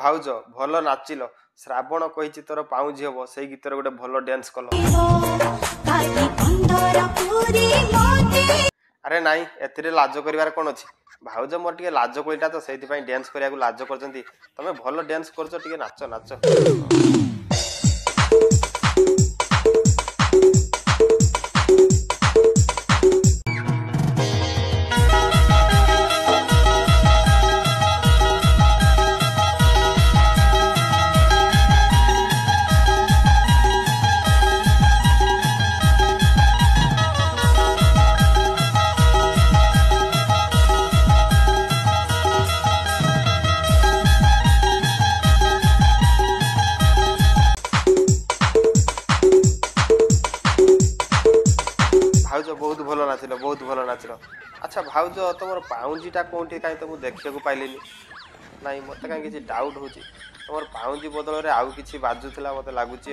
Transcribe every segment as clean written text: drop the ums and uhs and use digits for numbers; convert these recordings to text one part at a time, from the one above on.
भाउज भल नाचिल श्रावण कही तोर पाउजी हम से गीत गोटे भल डांस कल अरे नाई एथिरे लाज करिवार कोन अछि भाउज मोर टिके लाज कोइटा तो सेति पई डांस करिया को लाज करजंती तमे भल डांस करजो टिके नाच नाच भाउज बहुत भल नाचिल बहुत भल नाचिल अच्छा भाउज तुम पाउंजीटा कौटी कहीं तो मुझे देखा पाइलिनी नाई मत कहीं किसी डाउट हो तुम पाउंजी बदल में आउ कि बाजुला मत लगुच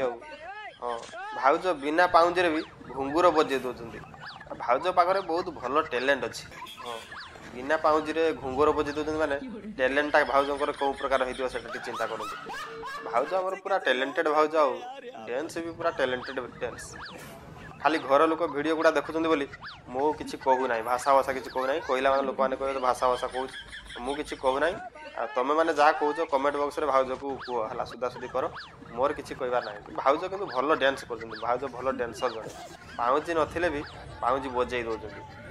हाँ भाउज बिना पाउंजी भी घुंगुर बजे दौरान भाउज पाखे बहुत भल टैलेंट अच्छी हाँ बिना पाउंजी रे घुंगुर बजे दौरान माने टैलेंटा भाउजर कौ प्रकार हो चिंता करूँ भाउज आम पूरा टैलेंटेड भाउज आउ डांस भी पूरा टैलेंटेड डांस खाली घर लोक भिडियो गुड़ा देखुं बोली मु किसी कहूना भाषा भाषा किसी कहूना कहला मैंने लोक मैंने कह भाषा भाषा कहूँ मु किसी कहूना तुम मैंने जहाँ कौच कमेंट बॉक्स में भाउज को कह है सुधासुधी कर मोर किसी कहबार ना भाउज कि भल डांस कर भाउज भल डांसर जड़े पाउंजी नथिले भी पाउंजी बजे दौरान